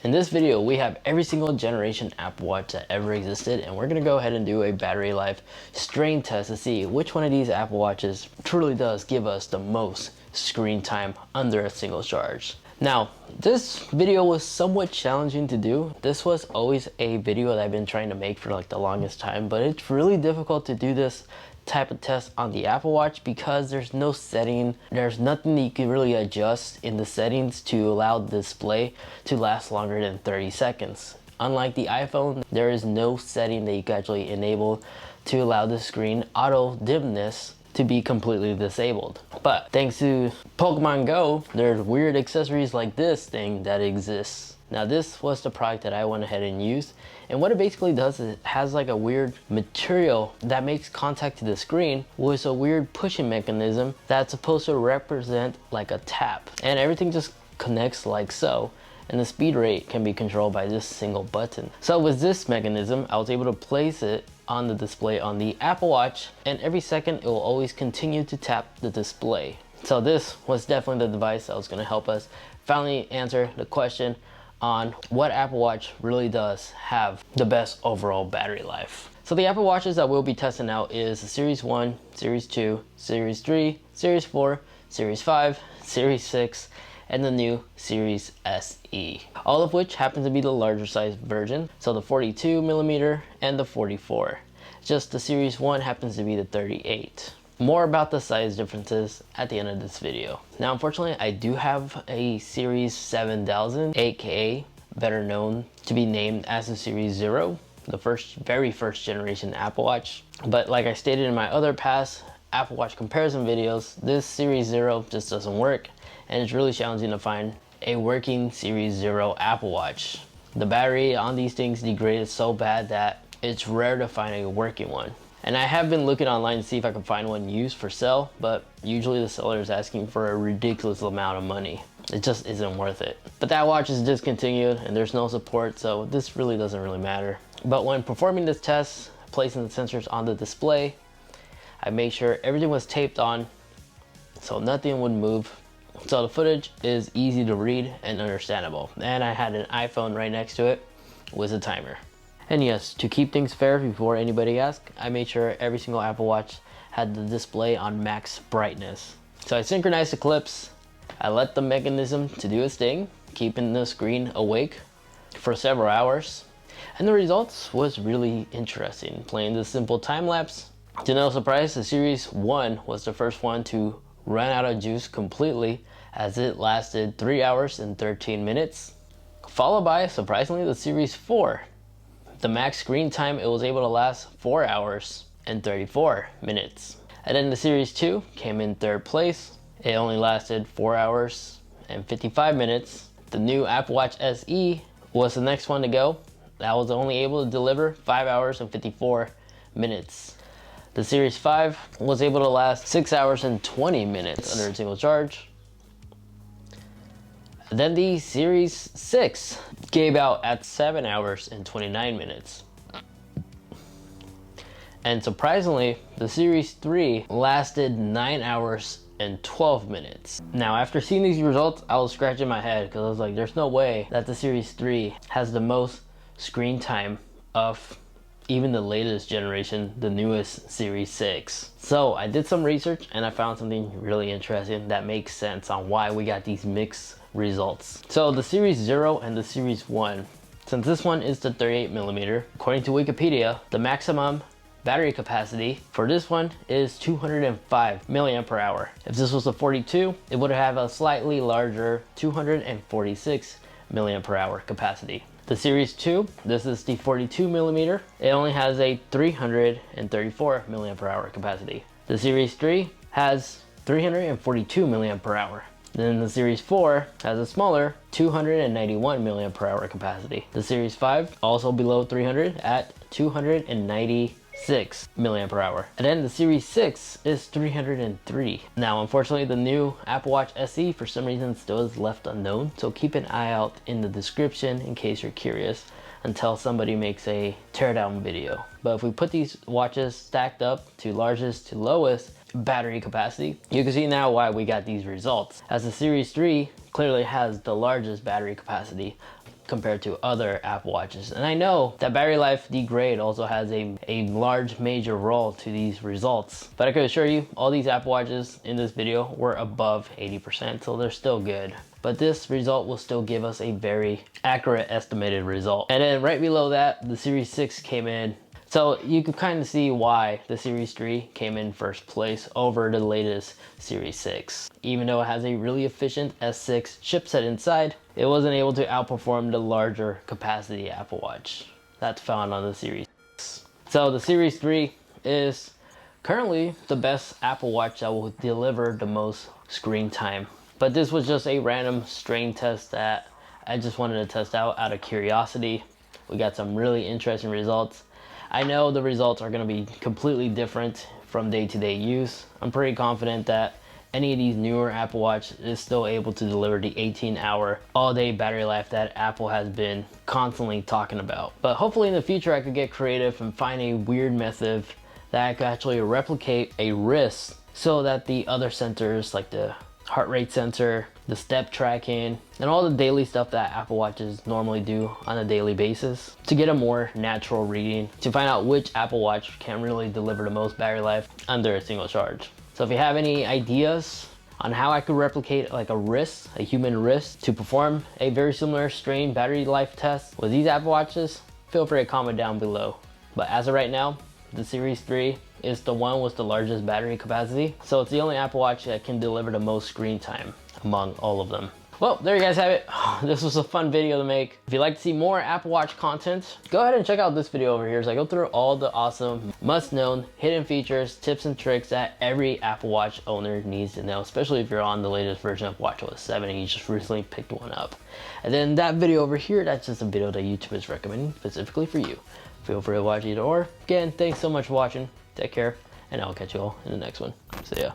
In this video, we have every single generation Apple Watch that ever existed, and we're gonna go ahead and do a battery life strain test to see which one of these Apple Watches truly does give us the most screen time under a single charge. Now, this video was somewhat challenging to do. This was always a video that I've been trying to make for like the longest time, but it's really difficult to do this type of test on the Apple Watch because there's no setting, there's nothing that you can really adjust in the settings to allow the display to last longer than 30 seconds. Unlike the iPhone, there is no setting that you can actually enable to allow the screen auto dimness to be completely disabled. But thanks to Pokemon Go, there's weird accessories like this thing that exists. Now this was the product that I went ahead and used, and what it basically does is it has like a weird material that makes contact to the screen with a weird pushing mechanism that's supposed to represent like a tap, and everything just connects like so, and the speed rate can be controlled by this single button. So with this mechanism, I was able to place it on the display on the Apple Watch, and every second it will always continue to tap the display. So this was definitely the device that was going to help us finally answer the question on what Apple Watch really does have the best overall battery life. So the Apple Watches that we'll be testing out is the Series 1, Series 2, Series 3, Series 4, Series 5, Series 6, and the new Series SE. All of which happen to be the larger size version, so the 42mm and the 44. Just the Series 1 happens to be the 38. More about the size differences at the end of this video. Now unfortunately, I do have a Series 7000, aka better known to be named as the Series 0, the very first generation Apple Watch. But like I stated in my other past Apple Watch comparison videos, this Series 0 just doesn't work, and it's really challenging to find a working Series 0 Apple Watch. The battery on these things degraded so bad that it's rare to find a working one. And I have been looking online to see if I can find one used for sale, but usually the seller is asking for a ridiculous amount of money. It just isn't worth it. But that watch is discontinued and there's no support, so this really doesn't really matter. But when performing this test, placing the sensors on the display, I made sure everything was taped on so nothing would move. So the footage is easy to read and understandable. And I had an iPhone right next to it with a timer. And yes, to keep things fair before anybody asks, I made sure every single Apple Watch had the display on max brightness. So I synchronized the clips, I let the mechanism to do its thing, keeping the screen awake for several hours. And the results was really interesting. Playing this simple time lapse, to no surprise, the Series 1 was the first one to run out of juice completely, as it lasted 3 hours and 13 minutes. Followed by, surprisingly, the Series 4. The max screen time, it was able to last 4 hours and 34 minutes. And then the Series 2 came in third place. It only lasted 4 hours and 55 minutes. The new Apple Watch SE was the next one to go. That was only able to deliver 5 hours and 54 minutes. The Series 5 was able to last 6 hours and 20 minutes under a single charge. Then the Series 6 gave out at 7 hours and 29 minutes. And surprisingly, the Series 3 lasted 9 hours and 12 minutes. Now after seeing these results, I was scratching my head because I was like, there's no way that the Series 3 has the most screen time of even the latest generation, the newest Series 6. So I did some research and I found something really interesting that makes sense on why we got these mixed results. So the Series 0 and the Series 1, since this one is the 38mm, according to Wikipedia, the maximum battery capacity for this one is 205 milliamp per hour. If this was a 42, it would have a slightly larger 246 milliamp per hour capacity. The Series 2, this is the 42mm, it only has a 334 milliamp per hour capacity. The Series 3 has 342 milliamp per hour. Then the Series 4 has a smaller 291 milliamp per hour capacity. The Series 5, also below 300 at 296 milliamp per hour. And then the Series 6 is 303. Now, unfortunately, the new Apple Watch SE for some reason still is left unknown. So keep an eye out in the description in case you're curious until somebody makes a teardown video. But if we put these watches stacked up to largest to lowest battery capacity, you can see now why we got these results. As the Series 3 clearly has the largest battery capacity compared to other Apple Watches. And I know that battery life degrade also has a large major role to these results. But I can assure you, all these Apple Watches in this video were above 80%, so they're still good. But this result will still give us a very accurate estimated result. And then right below that, the Series 6 came in. So you can kind of see why the Series 3 came in first place over the latest Series 6. Even though it has a really efficient S6 chipset inside, it wasn't able to outperform the larger capacity Apple Watch that's found on the Series 6. So the Series 3 is currently the best Apple Watch that will deliver the most screen time. But this was just a random strain test that I just wanted to test out of curiosity. We got some really interesting results. I know the results are going to be completely different from day-to-day use. I'm pretty confident that any of these newer Apple Watch is still able to deliver the 18-hour all-day battery life that Apple has been constantly talking about. But hopefully in the future I could get creative and find a weird method that I could actually replicate a wrist so that the other sensors like the heart rate sensor, the step tracking, and all the daily stuff that Apple Watches normally do on a daily basis to get a more natural reading to find out which Apple Watch can really deliver the most battery life under a single charge. So if you have any ideas on how I could replicate like a wrist, a human wrist, to perform a very similar strain battery life test with these Apple Watches, feel free to comment down below. But as of right now, the Series 3 is the one with the largest battery capacity, so it's the only Apple Watch that can deliver the most screen time among all of them. Well, there you guys have it. This was a fun video to make. If you'd like to see more Apple Watch content, go ahead and check out this video over here as I go through all the awesome, must-known, hidden features, tips and tricks that every Apple Watch owner needs to know, especially if you're on the latest version of watchOS 7 and you just recently picked one up. And then that video over here, that's just a video that YouTube is recommending specifically for you. Feel free to watch either or. Again, thanks so much for watching. Take care, and I'll catch you all in the next one. See ya.